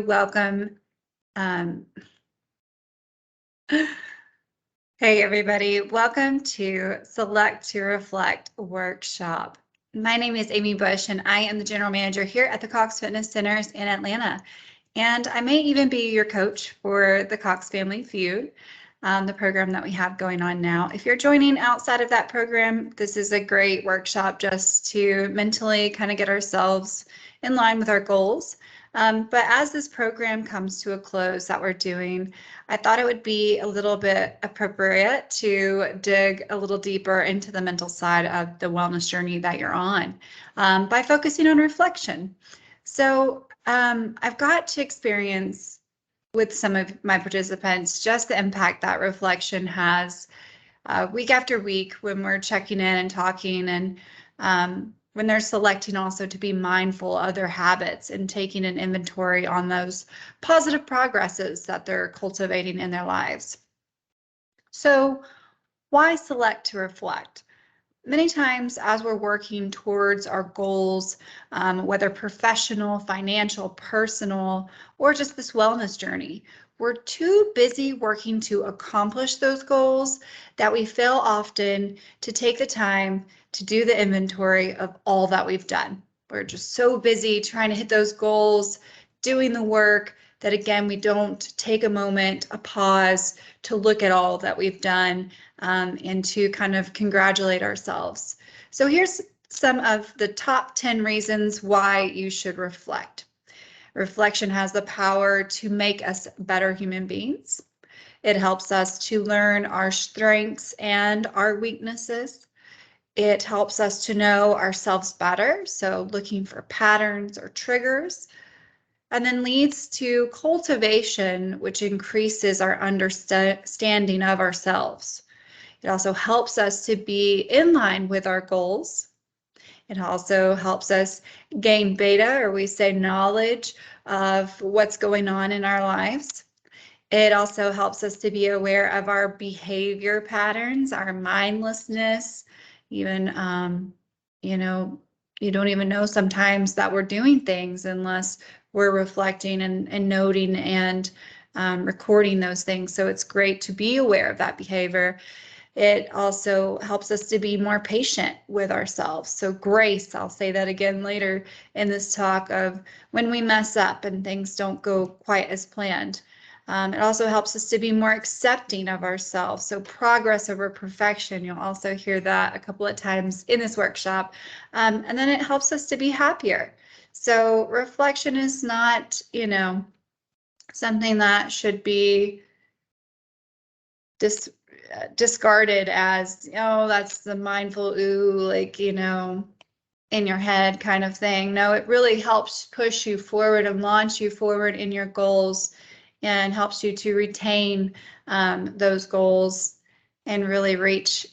welcome. Hey everybody, welcome to Select to Reflect workshop. My name is Amy Bush and I am the general manager here at the Cox Fitness Centers in Atlanta. And I may even be your coach for the Cox Family Feud, the program that we have going on now. If you're joining outside of that program, this is a great workshop just to mentally kind of get ourselves in line with our goals. But as this program comes to a close that we're doing, I thought it would be a little bit appropriate to dig a little deeper into the mental side of the wellness journey that you're on by focusing on reflection. So I've got to experience with some of my participants just the impact that reflection has week after week when we're checking in and talking, and when they're selecting also to be mindful of their habits and taking an inventory on those positive progresses that they're cultivating in their lives. So why select to reflect? Many times as we're working towards our goals, whether professional, financial, personal, or just this wellness journey, we're too busy working to accomplish those goals that we fail often to take the time to do the inventory of all that we've done. We're just so busy trying to hit those goals, doing the work, that again, we don't take a moment, a pause to look at all that we've done and to kind of congratulate ourselves. So here's some of the top 10 reasons why you should reflect. Reflection has the power to make us better human beings. It helps us to learn our strengths and our weaknesses. It helps us to know ourselves better, so looking for patterns or triggers, and then leads to cultivation, which increases our understanding of ourselves. It also helps us to be in line with our goals. It also helps us gain beta, or we say knowledge of what's going on in our lives. It also helps us to be aware of our behavior patterns, our mindlessness, even, you don't even know sometimes that we're doing things unless we're reflecting and noting and recording those things. So it's great to be aware of that behavior. It also helps us to be more patient with ourselves. So grace, I'll say that again later in this talk, of when we mess up and things don't go quite as planned. It also helps us to be more accepting of ourselves. So progress over perfection, you'll also hear that a couple of times in this workshop. And then it helps us to be happier. So reflection is not, something that should be discarded as, oh, that's the mindful, in your head kind of thing. No, it really helps push you forward and launch you forward in your goals, and helps you to retain those goals and really reach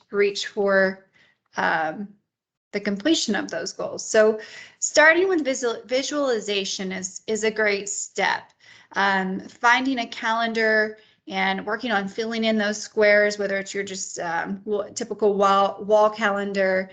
for the completion of those goals. So starting with visualization is a great step. Finding a calendar and working on filling in those squares, whether it's your just typical wall calendar.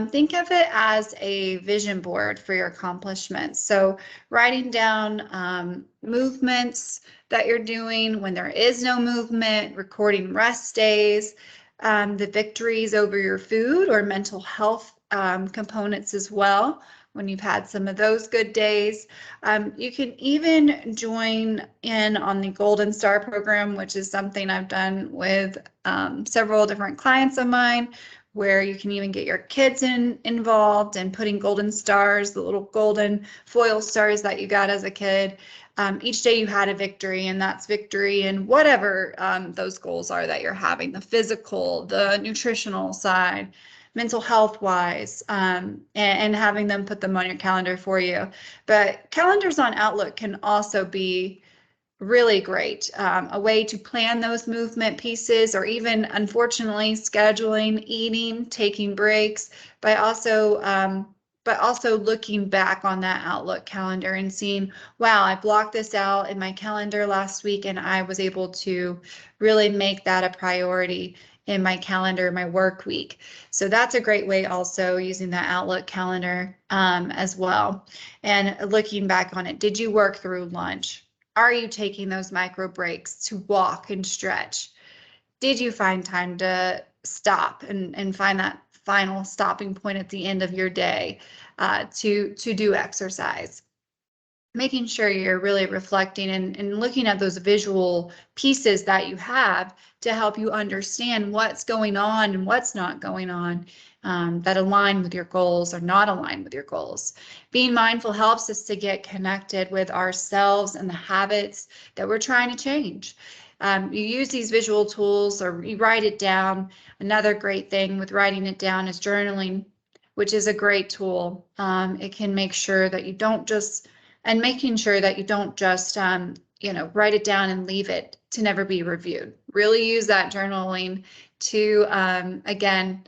Think of it as a vision board for your accomplishments. So writing down movements that you're doing when there is no movement, recording rest days, the victories over your food or mental health components as well, when you've had some of those good days. You can even join in on the Golden Star program, which is something I've done with several different clients of mine, where you can even get your kids involved and putting golden stars, the little golden foil stars that you got as a kid. Each day you had a victory, and that's victory in whatever those goals are that you're having, the physical, the nutritional side, mental health wise, and having them put them on your calendar for you. But calendars on Outlook can also be really great, a way to plan those movement pieces, or even, unfortunately, scheduling, eating, taking breaks, but also looking back on that Outlook calendar and seeing, wow, I blocked this out in my calendar last week and I was able to really make that a priority in my calendar, my work week. So that's a great way also, using that Outlook calendar as well. And looking back on it, did you work through lunch? Are you taking those micro breaks to walk and stretch? Did you find time to stop and find that final stopping point at the end of your day to do exercise? Making sure you're really reflecting and looking at those visual pieces that you have to help you understand what's going on and what's not going on that align with your goals or not align with your goals. Being mindful helps us to get connected with ourselves and the habits that we're trying to change. You use these visual tools or you write it down. Another great thing with writing it down is journaling, which is a great tool. It can make sure that you don't just and making sure that you don't just, write it down and leave it to never be reviewed. Really use that journaling to, again,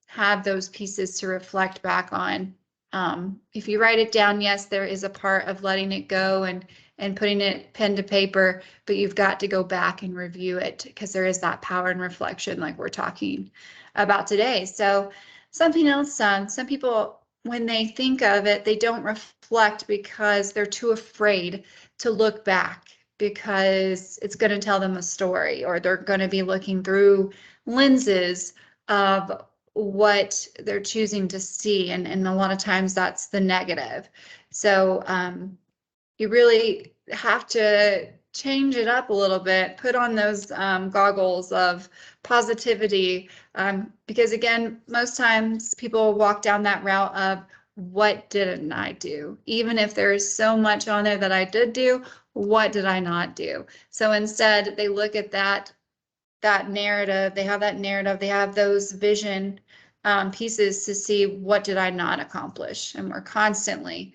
have those pieces to reflect back on. If you write it down, yes, there is a part of letting it go and putting it pen to paper, but you've got to go back and review it because there is that power and reflection like we're talking about today. So something else, some people, when they think of it, they don't reflect because they're too afraid to look back because it's going to tell them a story, or they're going to be looking through lenses of what they're choosing to see. And a lot of times that's the negative. So you really have to change it up a little bit, put on those goggles of positivity, because again, most times people walk down that route of what didn't I do? Even if there is so much on there that I did do, what did I not do? So instead, they look at that narrative, they have that narrative, they have those vision pieces to see what did I not accomplish. And we're constantly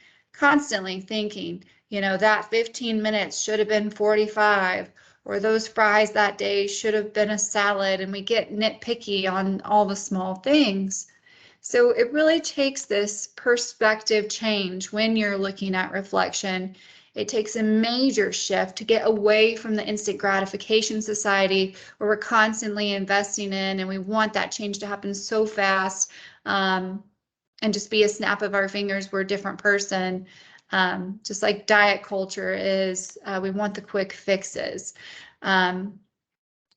thinking, that 15 minutes should have been 45, or those fries that day should have been a salad, and we get nitpicky on all the small things. So it really takes this perspective change when you're looking at reflection. It takes a major shift to get away from the instant gratification society where we're constantly investing in and we want that change to happen so fast and just be a snap of our fingers, we're a different person. Just like diet culture is, we want the quick fixes.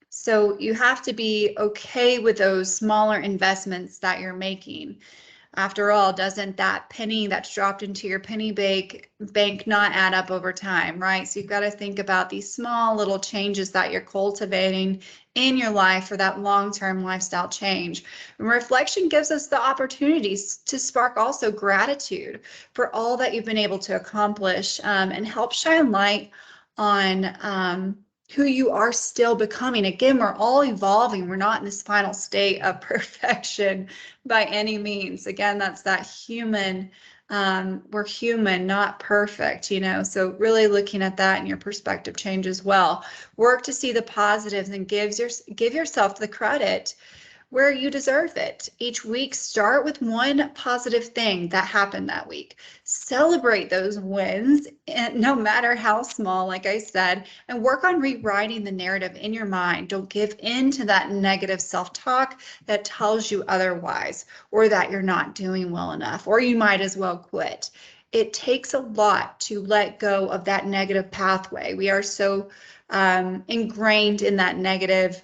So you have to be okay with those smaller investments that you're making. After all, doesn't that penny that's dropped into your penny bank not add up over time, right? So you've got to think about these small little changes that you're cultivating in your life for that long-term lifestyle change. And reflection gives us the opportunities to spark also gratitude for all that you've been able to accomplish and help shine light on who you are still becoming. Again, we're all evolving. We're not in this final state of perfection by any means. Again, that's that human, we're human, not perfect, so really looking at that and your perspective change as well. Work to see the positives and give yourself the credit where you deserve it. Each week, start with one positive thing that happened that week. Celebrate those wins, no matter how small, like I said, and work on rewriting the narrative in your mind. Don't give in to that negative self-talk that tells you otherwise, or that you're not doing well enough, or you might as well quit. It takes a lot to let go of that negative pathway. We are so ingrained in that negative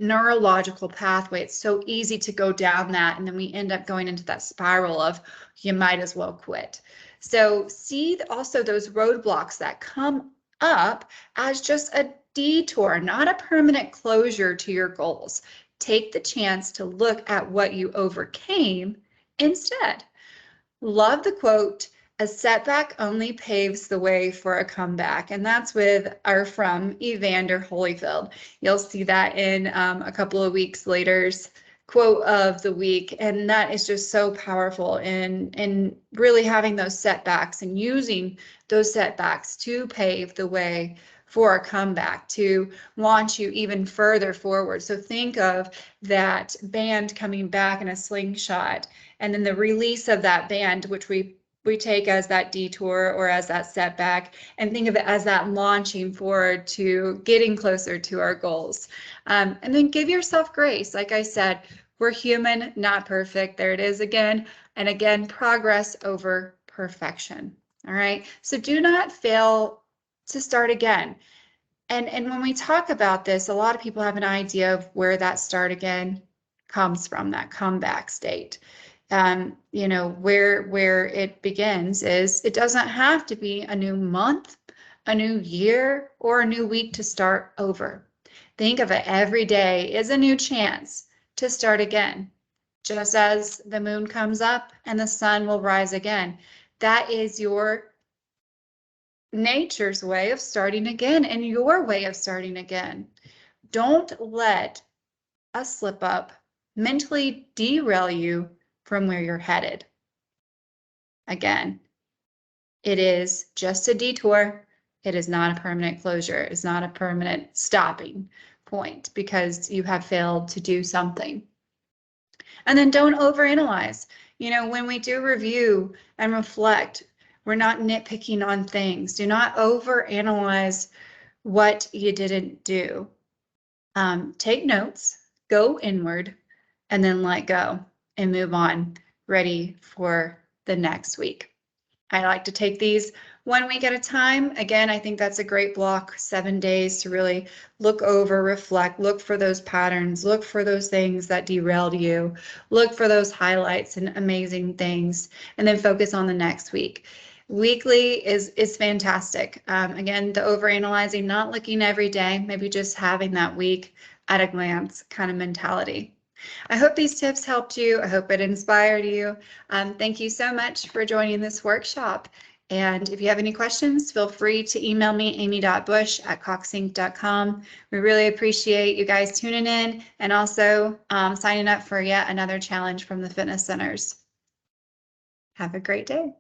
neurological pathway. It's so easy to go down that, and then we end up going into that spiral of you might as well quit. So see also those roadblocks that come up as just a detour, not a permanent closure to your goals. Take the chance to look at what you overcame instead. Love the quote, "A setback only paves the way for a comeback," and that's from Evander Holyfield. You'll see that in a couple of weeks later's quote of the week, and that is just so powerful in really having those setbacks and using those setbacks to pave the way for a comeback, to launch you even further forward. So think of that band coming back in a slingshot, and then the release of that band, which we we take as that detour or as that setback, and think of it as that launching forward to getting closer to our goals. And then give yourself grace. Like I said, we're human, not perfect. There it is again. And again, progress over perfection. All right. So do not fail to start again. And when we talk about this, a lot of people have an idea of where that start again comes from, that comeback state. You know, where it begins is it doesn't have to be a new month, a new year, or a new week to start over. Think of it, every day is a new chance to start again. Just as the moon comes up and the sun will rise again. That is your nature's way of starting again and your way of starting again. Don't let a slip up mentally derail you from where you're headed. Again, it is just a detour. It is not a permanent closure. It's not a permanent stopping point because you have failed to do something. And then don't overanalyze. You know, when we do review and reflect, we're not nitpicking on things. Do not overanalyze what you didn't do. Take notes, go inward, and then let go and move on, ready for the next week. I like to take these 1 week at a time. Again, I think that's a great block, 7 days to really look over, reflect, look for those patterns, look for those things that derailed you, look for those highlights and amazing things, and then focus on the next week. Weekly is fantastic. Again, the overanalyzing, not looking every day, maybe just having that week at a glance kind of mentality. I hope these tips helped you. I hope it inspired you. Thank you so much for joining this workshop. And if you have any questions, feel free to email me, amy.bush@coxinc.com. We really appreciate you guys tuning in and also signing up for yet another challenge from the fitness centers. Have a great day.